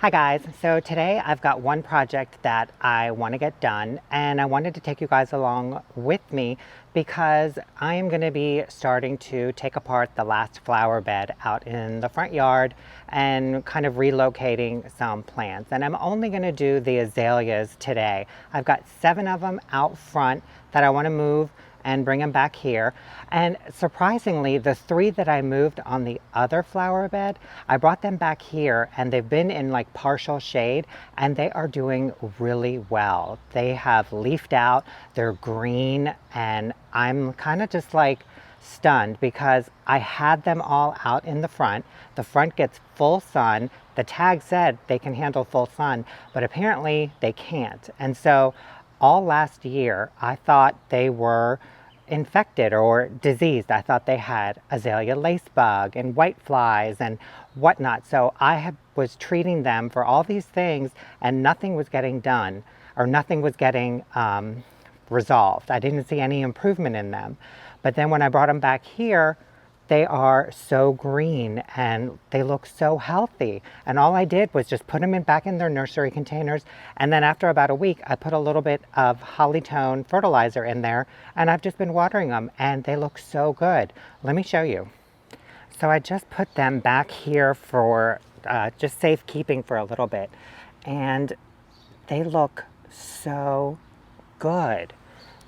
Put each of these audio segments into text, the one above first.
Hi guys, so today I've got one project that I want to get done and I wanted to take you guys along with me because I am going to be starting to take apart the last flower bed out in the front yard and kind of relocating some plants. And I'm only going to do the azaleas today. I've got 7 of them out front that I want to move and bring them back here. And surprisingly, the 3 that I moved on the other flower bed, I brought them back here and they've been in like partial shade and they are doing really well. They have leafed out, they're green, and I'm kind of just like stunned because I had them all out in the front. The front gets full sun. The tag said they can handle full sun, but apparently they can't. And so all last year, I thought they were infected or diseased. I thought they had azalea lace bug and white flies and whatnot. So was treating them for all these things and nothing was getting done or nothing was getting resolved. I didn't see any improvement in them. But then when I brought them back here, they are so green and they look so healthy. And all I did was just put them back in their nursery containers. And then after about a week, I put a little bit of Hollytone fertilizer in there and I've just been watering them and they look so good. Let me show you. So I just put them back here for just safekeeping for a little bit. And they look so good.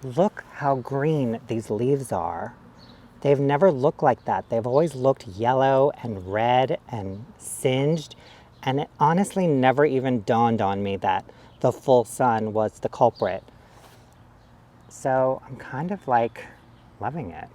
Look how green these leaves are. They've never looked like that. They've always looked yellow and red and singed. And it honestly never even dawned on me that the full sun was the culprit. So I'm kind of like loving it.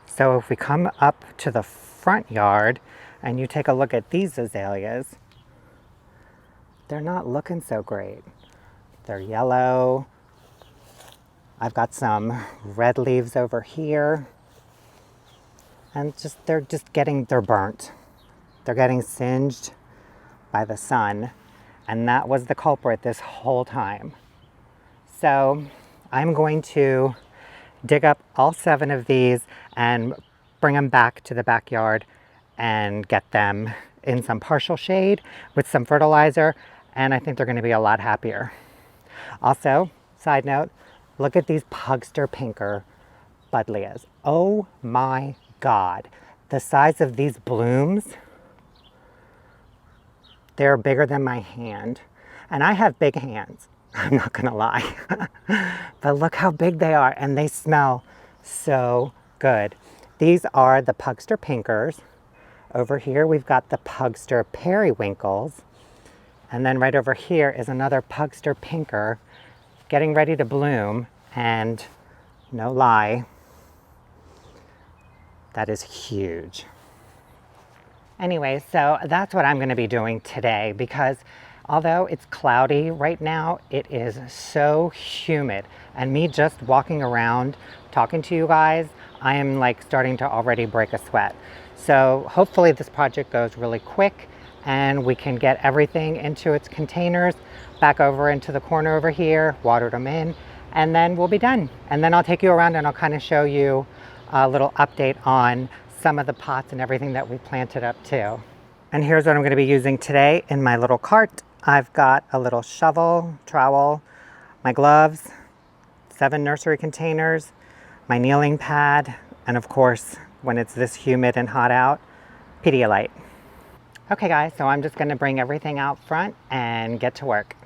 So if we come up to the front yard and you take a look at these azaleas, they're not looking so great. They're yellow. I've got some red leaves over here and they're burnt. They're getting singed by the sun and that was the culprit this whole time. So I'm going to dig up all 7 of these and bring them back to the backyard and get them in some partial shade with some fertilizer, and I think they're going to be a lot happier. Also, side note, look at these Pugster Pinker buddleias. Oh my God. The size of these blooms, they're bigger than my hand. And I have big hands, I'm not gonna lie. But look how big they are and they smell so good. These are the Pugster Pinkers. Over here we've got the Pugster Periwinkles. And then right over here is another Pugster Pinker getting ready to bloom, and no lie, that is huge. Anyway, so that's what I'm going to be doing today because although it's cloudy right now, it is so humid, and me just walking around talking to you guys, I am like starting to already break a sweat. So hopefully this project goes really quick and we can get everything into its containers, back over into the corner over here, water them in, and then we'll be done. And then I'll take you around and I'll kind of show you a little update on some of the pots and everything that we planted up too. And here's what I'm going to be using today in my little cart. I've got a little shovel, trowel, my gloves, 7 nursery containers, my kneeling pad, and of course, when it's this humid and hot out, Pedialyte. Okay guys, so I'm just going to bring everything out front and get to work.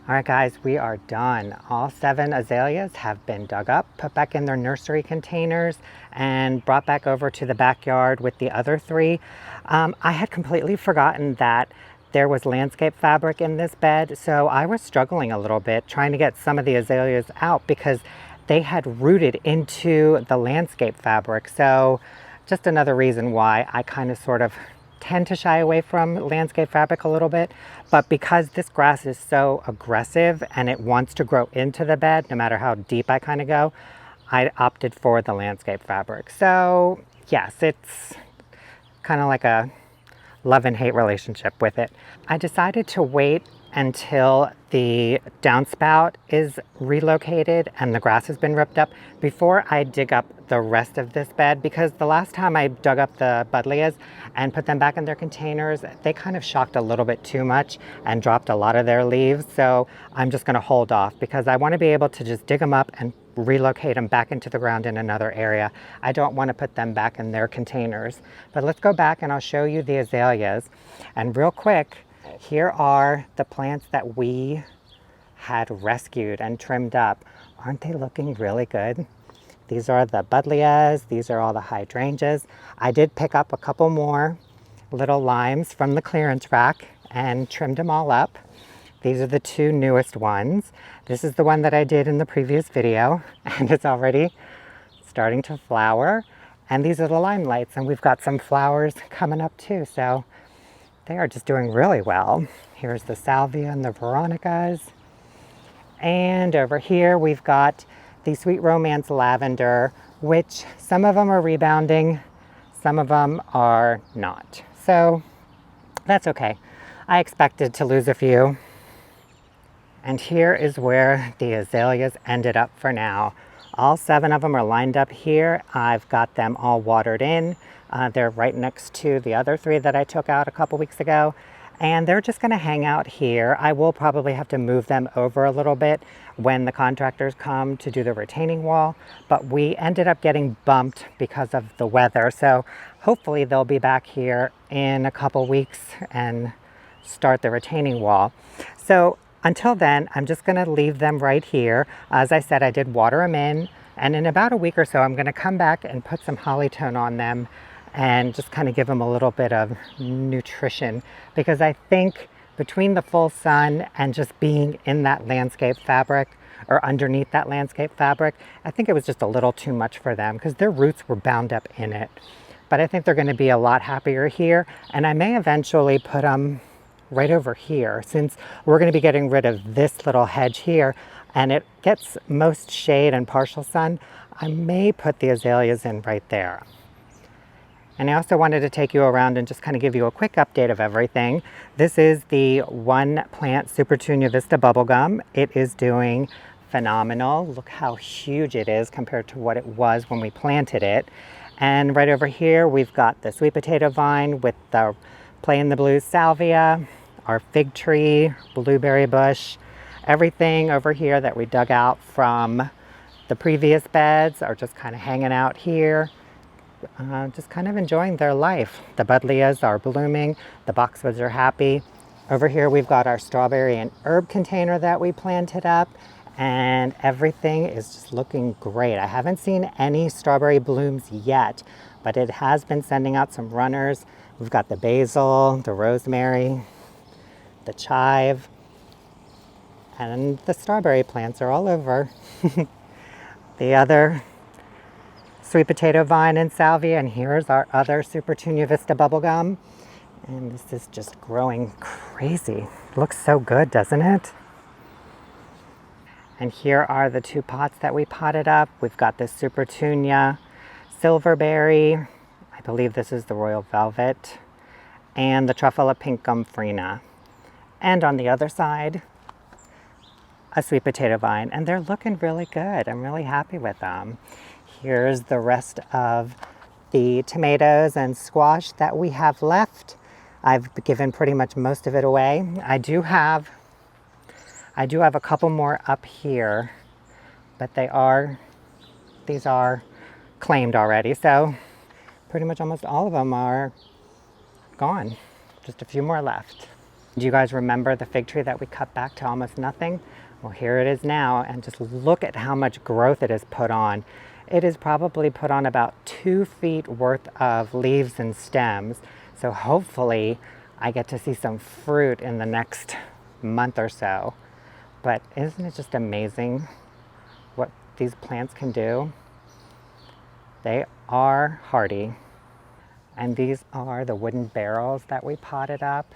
All right, guys, we are done. All 7 azaleas have been dug up, put back in their nursery containers, and brought back over to the backyard with the other 3. I had completely forgotten that there was landscape fabric in this bed, so I was struggling a little bit trying to get some of the azaleas out because they had rooted into the landscape fabric. So just another reason why I kind of sort of tend to shy away from landscape fabric a little bit. But because this grass is so aggressive and it wants to grow into the bed, no matter how deep I kind of go, I opted for the landscape fabric. So yes, it's kind of like a love and hate relationship with it. I decided to wait until the downspout is relocated and the grass has been ripped up before I dig up the rest of this bed, because the last time I dug up the buddleias and put them back in their containers, they kind of shocked a little bit too much and dropped a lot of their leaves. So I'm just going to hold off because I want to be able to just dig them up and relocate them back into the ground in another area. I don't want to put them back in their containers. But let's go back and I'll show you the azaleas. And real quick, here are the plants that we had rescued and trimmed up. Aren't they looking really good? These are the buddleias. These are all the hydrangeas. I did pick up a couple more little limes from the clearance rack and trimmed them all up. These are the 2 newest ones. This is the one that I did in the previous video, and it's already starting to flower. And these are the limelights, and we've got some flowers coming up too, so they are just doing really well. Here's the salvia and the veronicas. And over here we've got the Sweet Romance lavender, which some of them are rebounding, some of them are not. So that's okay. I expected to lose a few. And here is where the azaleas ended up for now. All 7 of them are lined up here. I've got them all watered in. They're right next to the other 3 that I took out a couple weeks ago. And they're just going to hang out here. I will probably have to move them over a little bit when the contractors come to do the retaining wall. But we ended up getting bumped because of the weather. So hopefully they'll be back here in a couple weeks and start the retaining wall. So until then, I'm just going to leave them right here. As I said, I did water them in. And in about a week or so, I'm going to come back and put some Hollytone on them and just kind of give them a little bit of nutrition, because I think between the full sun and just being in that landscape fabric or underneath that landscape fabric, I think it was just a little too much for them because their roots were bound up in it. But I think they're going to be a lot happier here, and I may eventually put them right over here since we're going to be getting rid of this little hedge here and it gets most shade and partial sun. I may put the azaleas in right there. And I also wanted to take you around and just kind of give you a quick update of everything. This is the 1 plant Supertunia Vista bubblegum. It is doing phenomenal. Look how huge it is compared to what it was when we planted it. And right over here, we've got the sweet potato vine with the Play in the Blues salvia, our fig tree, blueberry bush, everything over here that we dug out from the previous beds are just kind of hanging out here. Just kind of enjoying their life. The buddleias are blooming, the boxwoods are happy. Over here we've got our strawberry and herb container that we planted up, and everything is just looking great. I haven't seen any strawberry blooms yet, but it has been sending out some runners. We've got the basil, the rosemary, the chive, and the strawberry plants are all over. The other sweet potato vine and salvia, and here's our other Supertunia Vista bubblegum. And this is just growing crazy. Looks so good, doesn't it? And here are the 2 pots that we potted up. We've got this Supertunia Silverberry. I believe this is the Royal Velvet. And the Truffula Pink Gumfrina. And on the other side, a sweet potato vine. And they're looking really good. I'm really happy with them. Here's the rest of the tomatoes and squash that we have left. I've given pretty much most of it away. I do have a couple more up here, but these are claimed already. So pretty much almost all of them are gone. Just a few more left. Do you guys remember the fig tree that we cut back to almost nothing? Well, here it is now, and just look at how much growth it has put on. It has probably put on about 2 feet worth of leaves and stems. So hopefully I get to see some fruit in the next month or so. But isn't it just amazing what these plants can do? They are hardy. And these are the wooden barrels that we potted up.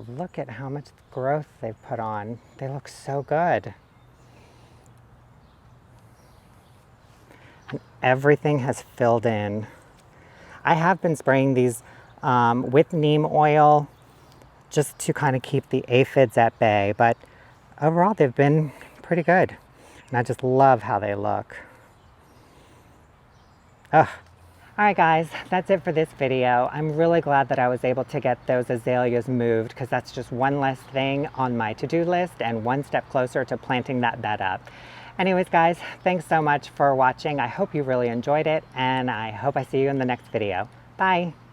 Look at how much growth they've put on. They look so good. And everything has filled in. I have been spraying these with neem oil just to kind of keep the aphids at bay, but overall they've been pretty good. And I just love how they look. Ugh. All right guys, that's it for this video. I'm really glad that I was able to get those azaleas moved, because that's just one less thing on my to-do list and one step closer to planting that bed up. Anyways guys, thanks so much for watching. I hope you really enjoyed it, and I hope I see you in the next video. Bye.